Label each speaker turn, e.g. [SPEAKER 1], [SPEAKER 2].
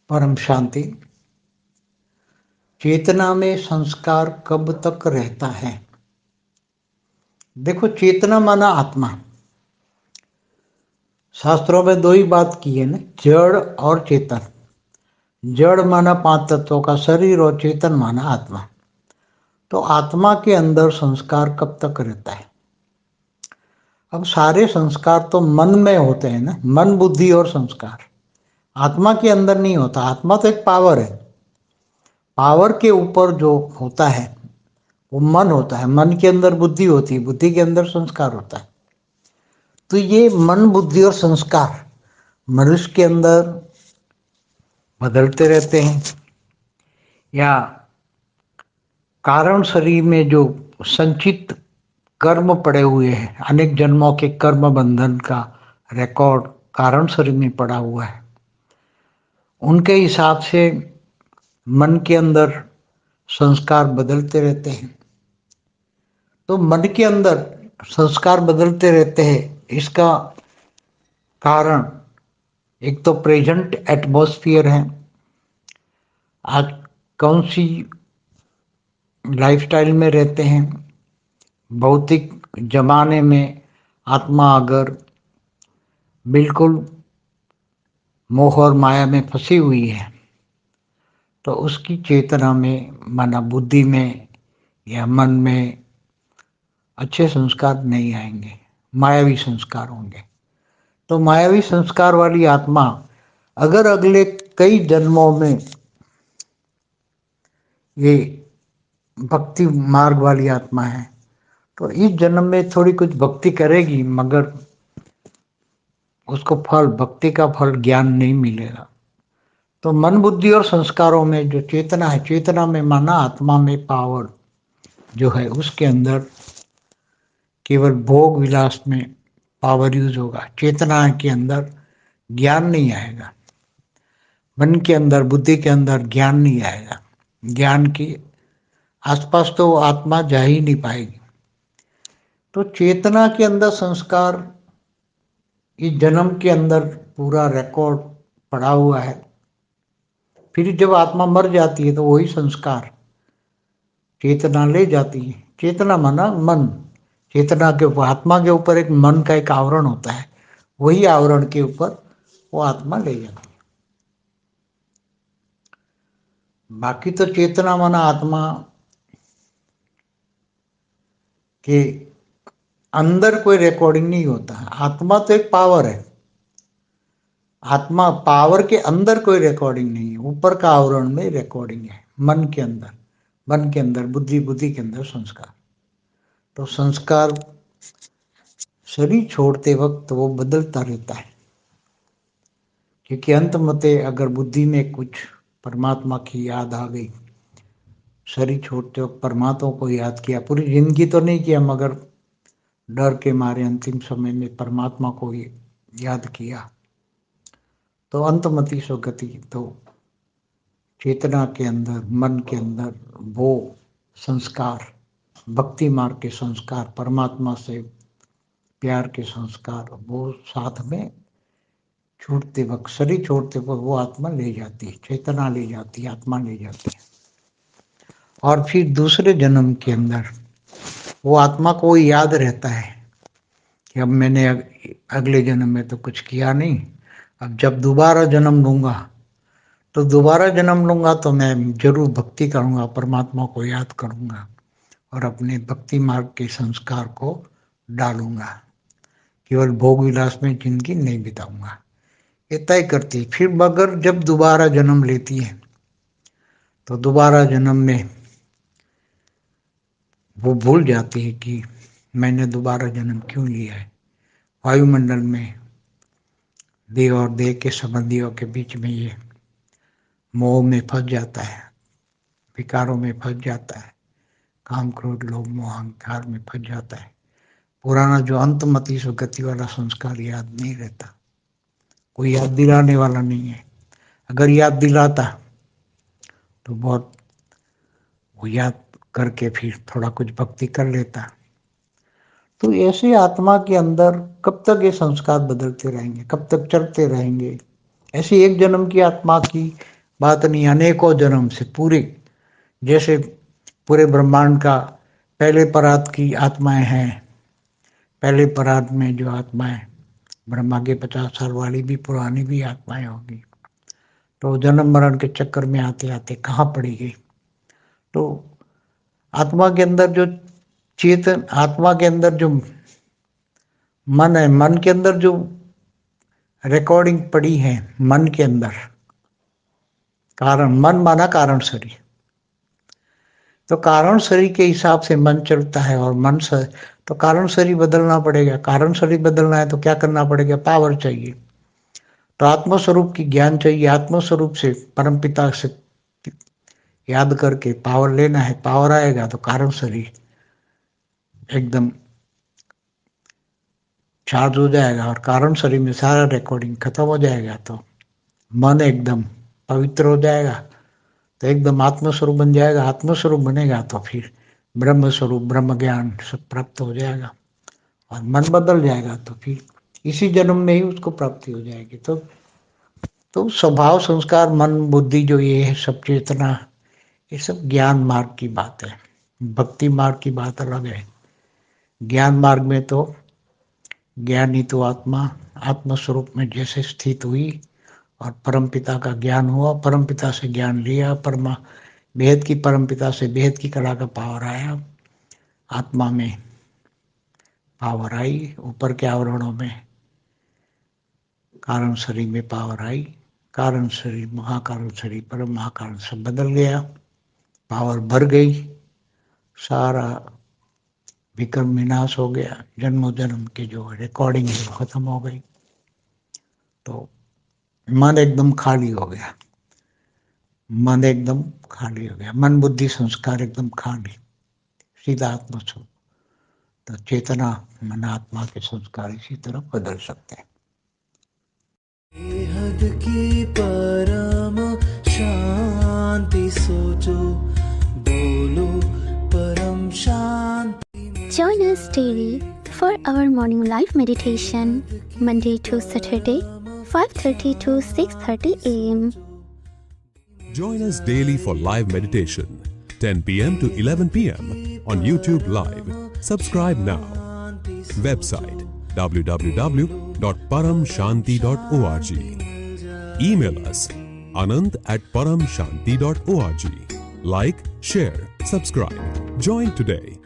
[SPEAKER 1] परम शांति। चेतना में संस्कार कब तक रहता है? देखो, चेतना माना आत्मा। शास्त्रों में दो ही बात की है ना, जड़ और चेतन। जड़ माना पांच तत्वों का शरीर और चेतन माना आत्मा। तो आत्मा के अंदर संस्कार कब तक रहता है? अब सारे संस्कार तो मन में होते हैं ना, मन बुद्धि और संस्कार। आत्मा के अंदर नहीं होता। आत्मा तो एक पावर है। पावर के ऊपर जो होता है वो मन होता है। मन के अंदर बुद्धि होती है, बुद्धि के अंदर संस्कार होता है। तो ये मन बुद्धि और संस्कार मनुष्य के अंदर बदलते रहते हैं, या कारण शरीर में जो संचित कर्म पड़े हुए हैं, अनेक जन्मों के कर्म बंधन का रिकॉर्ड कारण शरीर में पड़ा हुआ है, उनके हिसाब से मन के अंदर संस्कार बदलते रहते हैं। तो मन के अंदर संस्कार बदलते रहते हैं, इसका कारण एक तो प्रेजेंट एटमॉस्फेयर है। आज कौन सी लाइफस्टाइल में रहते हैं। भौतिक जमाने में आत्मा अगर बिल्कुल मोह और माया में फंसी हुई है तो उसकी चेतना में, माना बुद्धि में या मन में अच्छे संस्कार नहीं आएंगे, मायावी संस्कार होंगे। तो मायावी संस्कार वाली आत्मा अगर अगले कई जन्मों में ये भक्ति मार्ग वाली आत्मा है तो इस जन्म में थोड़ी कुछ भक्ति करेगी, मगर उसको फल, भक्ति का फल ज्ञान नहीं मिलेगा। तो मन बुद्धि और संस्कारों में जो चेतना है, चेतना में माना आत्मा में पावर जो है, उसके अंदर केवल भोग विलास में पावर यूज होगा। चेतना के अंदर ज्ञान नहीं आएगा, मन के अंदर बुद्धि के अंदर ज्ञान नहीं आएगा। ज्ञान के आसपास तो आत्मा जा ही नहीं पाएगी। तो चेतना के अंदर संस्कार इस जन्म के अंदर पूरा रिकॉर्ड पड़ा हुआ है। फिर जब आत्मा मर जाती है तो वही संस्कार चेतना ले जाती है। चेतना माना मन। चेतना के ऊपर, आत्मा के ऊपर एक मन का एक आवरण होता है, वही आवरण के ऊपर वो आत्मा ले जाती है। बाकी तो चेतना माना आत्मा के अंदर कोई रिकॉर्डिंग नहीं होता है। आत्मा तो एक पावर है। आत्मा पावर के अंदर कोई रिकॉर्डिंग नहीं है, ऊपर का आवरण में रिकॉर्डिंग है। मन के अंदर, मन के अंदर बुद्धि, बुद्धि के अंदर संस्कार। तो संस्कार शरीर छोड़ते वक्त वो बदलता रहता है, क्योंकि अंत मते अगर बुद्धि में कुछ परमात्मा की याद आ गई, शरीर छोड़ते वक्त परमात्मा को याद किया, पूरी जिंदगी तो नहीं किया मगर डर के मारे अंतिम समय में परमात्मा को याद किया, तो अंतमति सुगति। तो चेतना के अंदर, मन के अंदर वो संस्कार, भक्ति मार्ग के संस्कार, परमात्मा से प्यार के संस्कार, वो साथ में छोड़ते वक्त, शरीर छोड़ते वक्त वो आत्मा ले जाती है, चेतना ले जाती है, आत्मा ले जाती है। और फिर दूसरे जन्म के अंदर वो आत्मा को याद रहता है कि अब मैंने अगले जन्म में तो कुछ किया नहीं, अब जब दोबारा जन्म लूंगा तो दोबारा जन्म लूंगा तो मैं जरूर भक्ति करूंगा, परमात्मा को याद करूंगा और अपने भक्ति मार्ग के संस्कार को डालूंगा। केवल भोग विलास में जिंदगी नहीं बिताऊंगा, ये तय करती है। फिर मगर जब दोबारा जन्म लेती है तो दोबारा जन्म में वो भूल जाती है कि मैंने दोबारा जन्म क्यों लिया है। वायुमंडल में देह और देह के संबंधियों के बीच में ये मोह में फंस जाता है, विकारों में फंस जाता है, काम क्रोध लोभ मोह अहंकार में फंस जाता है। पुराना जो अंतमति सुगति वाला संस्कार याद नहीं रहता, कोई याद दिलाने वाला नहीं है। अगर याद दिलाता तो बहुत वो याद करके फिर थोड़ा कुछ भक्ति कर लेता। तो ऐसे आत्मा के अंदर कब तक ये संस्कार बदलते रहेंगे, कब तक चलते रहेंगे? ऐसी एक जन्म की आत्मा की बात नहीं, अनेकों जन्म से पूरे, जैसे पूरे ब्रह्मांड का पहले परात की आत्माएं हैं, पहले परात में जो आत्माएं ब्रह्मा के 50 साल वाली भी पुरानी भी आत्माएं होगी, तो जन्म मरण के चक्कर में आते आते कहाँ पड़ी गई। तो आत्मा के अंदर जो चेतन, आत्मा के अंदर जो मन है, मन के अंदर जो रिकॉर्डिंग पड़ी है, मन के अंदर कारण, मन माना कारण शरीर, तो कारण शरीर के हिसाब से मन चलता है और मन से, तो कारण शरीर बदलना पड़ेगा। कारण शरीर बदलना है तो क्या करना पड़ेगा, पावर चाहिए। तो आत्मस्वरूप की ज्ञान चाहिए, आत्मस्वरूप से परमपिता से याद करके पावर लेना है। पावर आएगा तो कारण शरीर एकदम चार्ज हो जाएगा और कारण शरीर में सारा रिकॉर्डिंग खत्म हो जाएगा, तो मन एकदम पवित्र हो जाएगा, तो एकदम आत्मस्वरूप बन जाएगा। आत्मस्वरूप बनेगा तो फिर ब्रह्म स्वरूप, ब्रह्म ज्ञान सब प्राप्त हो जाएगा और मन बदल जाएगा तो फिर इसी जन्म में ही उसको प्राप्ति हो जाएगी। तो स्वभाव, संस्कार, मन, बुद्धि जो ये है सब, चेतना, ये सब ज्ञान मार्ग की बात है। भक्ति मार्ग की बात अलग है। ज्ञान मार्ग में तो ज्ञानी तो आत्मा आत्मस्वरूप में जैसे स्थित हुई और परमपिता का ज्ञान हुआ, परमपिता से ज्ञान लिया, परमा भेद की, परमपिता से भेद की कला का पावर आया, आत्मा में पावर आई, ऊपर के आवरणों में कारण शरीर में पावर आई, कारण शरीर, महाकारण शरीर, परम महाकारण सब बदल गया, पावर भर गई, सारा विक्रम विनाश हो गया, जन्मों जन्म की जो रिकॉर्डिंग है वो खत्म हो गई। तो मन एकदम खाली हो गया, मन एकदम खाली हो गया, मन बुद्धि संस्कार एकदम खाली, सीधा आत्मस्वरूप। तो चेतना, मन, आत्मा के संस्कार इसी तरह बदल सकते हैं।
[SPEAKER 2] बेहद की परम शांति सोचो, बोलो परम शांति।
[SPEAKER 3] Join us daily for our morning live meditation, Monday to Saturday, 5:30 to 6:30 a.m.
[SPEAKER 4] Join us daily for live meditation, 10 p.m. to 11 p.m. on YouTube Live. Subscribe now. Website www.paramshanti.org. Email us anand@paramshanti.org. Like, share, subscribe. Join today.